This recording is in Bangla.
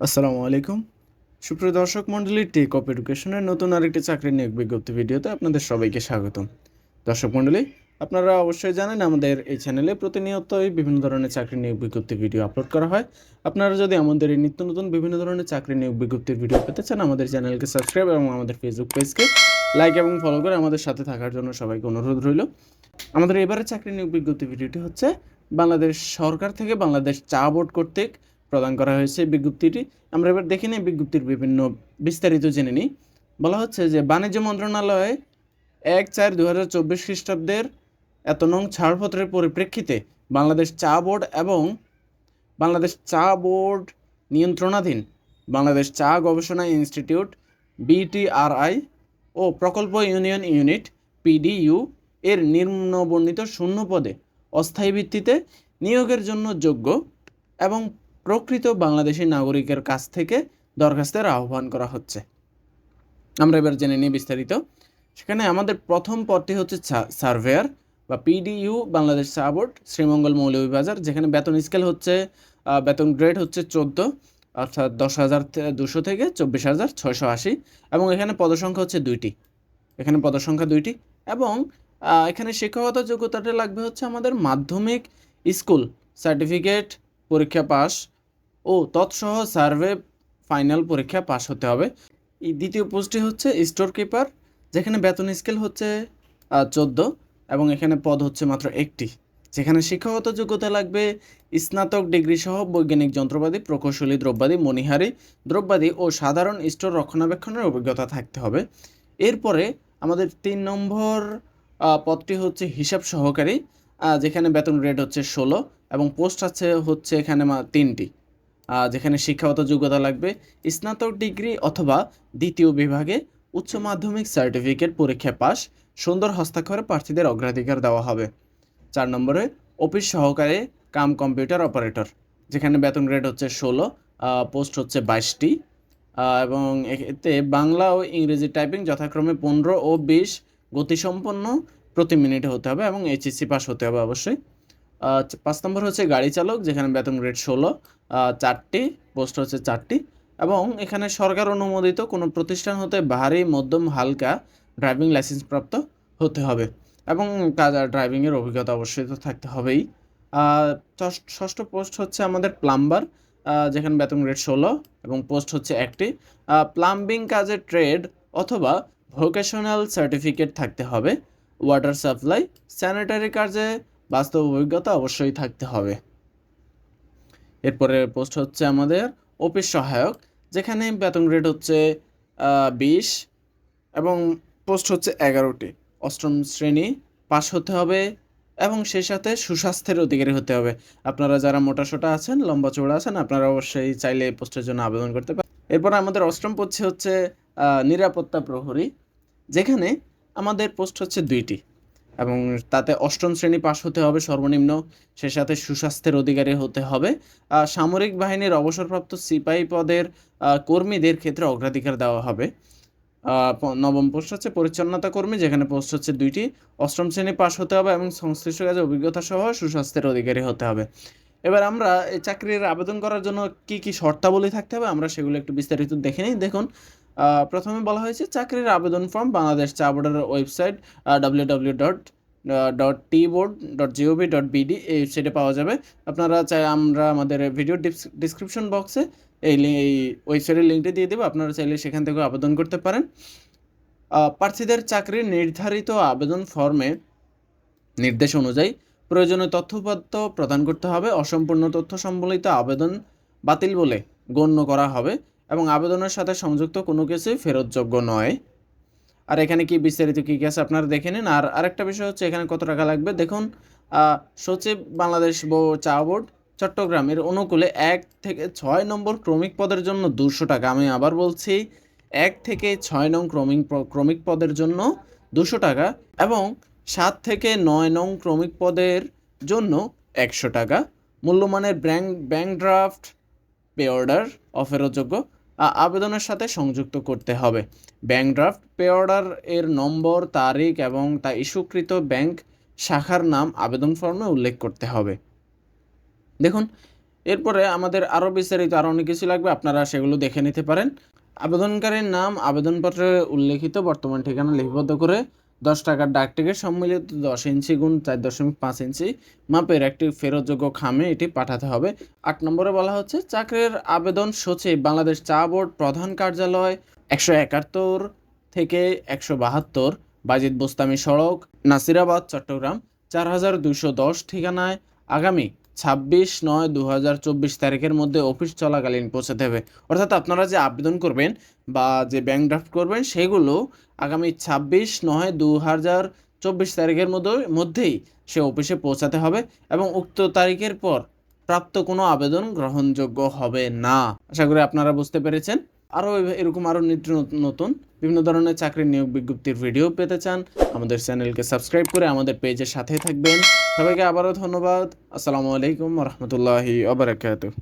আসসালামু আলাইকুম। সুপ্রিয় দর্শক মণ্ডলী, টেক অফ এডুকেশনের নতুন আরেকটি চাকরি নিয়োগ বিজ্ঞপ্তি ভিডিওতে আপনাদের সবাইকে স্বাগতম। দর্শক মণ্ডলী, আপনারা অবশ্যই জানেন আমাদের এই চ্যানেলে প্রতিনিয়তই বিভিন্ন ধরনের চাকরি নিয়োগ বিজ্ঞপ্তি ভিডিও আপলোড করা হয়। আপনারা যদি আমাদের এই নিত্য নতুন বিভিন্ন ধরনের চাকরি নিয়োগ বিজ্ঞপ্তির ভিডিও পেতে চান, আমাদের চ্যানেলকে সাবস্ক্রাইব এবং আমাদের ফেসবুক পেজকে লাইক এবং ফলো করে আমাদের সাথে থাকার জন্য সবাইকে অনুরোধ রইল। আমাদের এবারে চাকরি নিয়োগ বিজ্ঞপ্তি ভিডিওটি হচ্ছে বাংলাদেশ সরকার থেকে বাংলাদেশ চা বোর্ড কর্তৃক প্রদান করা হয়েছে বিজ্ঞপ্তিটি। আমরা এবার দেখে নিই বিজ্ঞপ্তির বিভিন্ন বিস্তারিত জেনে নিই। বলা হচ্ছে যে বাণিজ্য মন্ত্রণালয় 1/4/2024 খ্রিস্টাব্দের এত নং ছাড়পত্রের পরিপ্রেক্ষিতে বাংলাদেশ চা বোর্ড এবং বাংলাদেশ চা বোর্ড নিয়ন্ত্রণাধীন বাংলাদেশ চা গবেষণা ইনস্টিটিউট BTRI ও প্রকল্প ইউনিয়ন ইউনিট PDU এর নিম্নবর্ণিত শূন্য পদে অস্থায়ী ভিত্তিতে নিয়োগের জন্য যোগ্য এবং প্রকৃত বাংলাদেশি নাগরিকের কাছ থেকে দরখাস্তের আহ্বান করা হচ্ছে। আমরা এবার জেনে নিই বিস্তারিত। সেখানে আমাদের প্রথম পদটি হচ্ছে সার্ভেয়ার বা PDU বাংলাদেশ চা বোর্ড, শ্রীমঙ্গল মৌলভীবাজার, যেখানে বেতন স্কেল হচ্ছে বেতন গ্রেড হচ্ছে 14, অর্থাৎ 10,200 থেকে 24,680, এবং এখানে পদসংখ্যা হচ্ছে 2টি। এখানে পদসংখ্যা 2টি এবং এখানে শিক্ষাগত যোগ্যতাটা লাগবে হচ্ছে আমাদের মাধ্যমিক স্কুল সার্টিফিকেট পরীক্ষা পাস ও তৎসহ সার্ভে ফাইনাল পরীক্ষা পাস হতে হবে। এই দ্বিতীয় পোস্টটি হচ্ছে স্টোর কিপার, যেখানে বেতন স্কেল হচ্ছে 14 এবং এখানে পদ হচ্ছে মাত্র একটি। যেখানে শিক্ষাগত যোগ্যতা লাগবে স্নাতক ডিগ্রি সহ বৈজ্ঞানিক যন্ত্রপাতি, প্রকৌশলী দ্রব্যাদি, মণিহারি দ্রব্যাদি ও সাধারণ স্টোর রক্ষণাবেক্ষণের অভিজ্ঞতা থাকতে হবে। এরপরে আমাদের 3 নম্বর পদটি হচ্ছে হিসাব সহকারী, যেখানে বেতন গ্রেড হচ্ছে 16 এবং পোস্ট হচ্ছে এখানে 3টি। যেখানে শিক্ষাগত যোগ্যতা লাগবে স্নাতক ডিগ্রি অথবা দ্বিতীয় বিভাগে উচ্চ মাধ্যমিক সার্টিফিকেট পরীক্ষা পাস, সুন্দর হস্তাক্ষরে প্রার্থীদের অগ্রাধিকার দেওয়া হবে। 4 নম্বরে অফিস সহকারী কাম কম্পিউটার অপারেটর, যেখানে বেতন গ্রেড হচ্ছে 16, পোস্ট হচ্ছে 22টি, এবং এতে বাংলা ও ইংরেজি টাইপিং যথাক্রমে 15 ও 20 গতিসম্পন্ন প্রতি মিনিটে হতে হবে এবং HSC পাস হতে হবে অবশ্যই। 5 নম্বর হচ্ছে গাড়ি চালক, যেখানে বেতন গ্রেড 16, 4টি, পোস্ট হচ্ছে 4টি, এবং এখানে সরকার অনুমোদিত কোনো প্রতিষ্ঠান হতে ভারী, মধ্যম, হালকা ড্রাইভিং লাইসেন্স প্রাপ্ত হতে হবে এবং ড্রাইভিংয়ের অভিজ্ঞতা অবশ্যই তো থাকতে হবেই। ষষ্ঠ পোস্ট হচ্ছে আমাদের প্লাম্বার, যেখানে বেতন গ্রেড 16 এবং পোস্ট হচ্ছে 1টি। প্লাম্বিং কাজে ট্রেড অথবা ভোকেশনাল সার্টিফিকেট থাকতে হবে। ওয়াটার সাপ্লাই, স্যানিটারি কাজে বাস্তব অভিজ্ঞতা অবশ্যই থাকতে হবে। এরপরে পোস্ট হচ্ছে আমাদের অফিস সহায়ক, যেখানে বেতন গ্রেড হচ্ছে 20 এবং পোস্ট হচ্ছে 11টি। 8ম শ্রেণী পাস হতে হবে এবং সেই সাথে সুস্বাস্থ্যের অধিকারী হতে হবে। আপনারা যারা মোটাসোটা আছেন, লম্বা চওড়া আছেন, আপনারা অবশ্যই চাইলে এই পোস্টের জন্য আবেদন করতে পারেন। এরপর আমাদের 8ম পোস্ট হচ্ছে নিরাপত্তা প্রহরী, যেখানে আমাদের পোস্ট হচ্ছে 2টি এবং তাতে 8ম শ্রেণী পাস হতে হবে সর্বনিম্ন, সে সাথে সুস্বাস্থ্যের অধিকারী হতে হবে। সামরিক বাহিনীর অবসরপ্রাপ্ত সিপাহী পদের কর্মীদের ক্ষেত্রে অগ্রাধিকার দেওয়া হবে। 9ম পোস্ট হচ্ছে পরিচ্ছন্নতা কর্মী, যেখানে পোস্ট হচ্ছে 2টি। 8ম শ্রেণী পাস হতে হবে এবং সংশ্লিষ্ট কাজে অভিজ্ঞতা সহ সুস্বাস্থ্যের অধিকারী হতে হবে। এবার আমরা এই চাকরির আবেদন করার জন্য কি কি শর্তাবলী থাকতে হবে আমরা সেগুলো একটু বিস্তারিত দেখে নিই। দেখুন, প্রথমে বলা হয়েছে চাকরির আবেদন ফর্ম বাংলাদেশ চা বোর্ডের ওয়েবসাইট www.tboard.gov.bd এই ওয়েবসাইটে পাওয়া যাবে। আপনারা আমরা আমাদের ভিডিও ডিসক্রিপশন বক্সে এই ওয়েবসাইটের লিঙ্কটি দিয়ে দেবো, আপনারা চাইলে সেখান থেকেও আবেদন করতে পারেন। প্রার্থীদের চাকরির নির্ধারিত আবেদন ফর্মে নির্দেশ অনুযায়ী প্রয়োজনীয় তথ্যপত্র প্রদান করতে হবে। অসম্পূর্ণ তথ্য সম্বলিত আবেদন বাতিল বলে গণ্য করা হবে এবং আবেদনের সাথে সংযুক্ত কোনো কিছুই ফেরতযোগ্য নয়। আর এখানে কি বিস্তারিত কী কী আছে আপনারা দেখে নিন। আর আরেকটা বিষয় হচ্ছে এখানে কত টাকা লাগবে দেখুন। সচিব বাংলাদেশ চা বোর্ড চট্টগ্রামের অনুকূলে 1 থেকে 6 নম্বর ক্রমিক পদের জন্য 200 টাকা। আমি আবার বলছি, 1 থেকে 6 নং ক্রমিক পদের জন্য 200 টাকা এবং 7 থেকে 9 নং ক্রমিক পদের জন্য 100 টাকা। মূল্যমানের ব্যাংক ড্রাফট পে অর্ডার অফেরতযোগ্য আবেদনের সাথে সংযুক্ত করতে হবে। ব্যাংক ড্রাফট পে অর্ডার এর নম্বর, তারিখ এবং তা ইস্যুকৃত ব্যাংক শাখার নাম আবেদন ফর্মে উল্লেখ করতে হবে। দেখুন, এরপরে আমাদের আরও বিস্তারিত আরও অনেক কিছু লাগবে, আপনারা সেগুলো দেখে নিতে পারেন। আবেদনকারীর নাম, আবেদনপত্রে উল্লেখিত বর্তমান ঠিকানা লিপিবদ্ধ করে 10 টাকার ডাক টিকিট সম্মিলিত 10 ইঞ্চি গুণ 4.5 ইঞ্চি মাপের একটি ফেরতযোগ্য খামে এটি পাঠাতে হবে। 8 নম্বরে বলা হচ্ছে চাকরির আবেদন সচিব, বাংলাদেশ চা বোর্ড, প্রধান কার্যালয়, 171 থেকে 172, বাজিদ বোস্তামি সড়ক, নাসিরাবাদ, চট্টগ্রাম 4210 ঠিকানায় আগামী 26/9/2024 তারিখের মধ্যে অফিস চলাকালীন পৌঁছে দেবে। অর্থাৎ আপনারা যে আবেদন করবেন বা যে ব্যাংক ড্রাফট করবেন সেগুলো আগামী 26/9/2024 তারিখের মধ্যেই সে অফিসে পৌঁছাতে হবে এবং উক্ত তারিখের পর প্রাপ্ত কোনো আবেদন গ্রহণযোগ্য হবে না। আশা করি আপনারা বুঝতে পেরেছেন। আরও এরকম আরও নিত্য নতুন বিভিন্ন ধরনের চাকরির নিয়োগ বিজ্ঞপ্তির ভিডিও পেতে চান, আমাদের চ্যানেলকে সাবস্ক্রাইব করে আমাদের পেজের সাথে থাকবেন। সবাইকে আবারও ধন্যবাদ। আসসালামু আলাইকুম ওয়া রাহমাতুল্লাহি ওয়া বারাকাতুহু।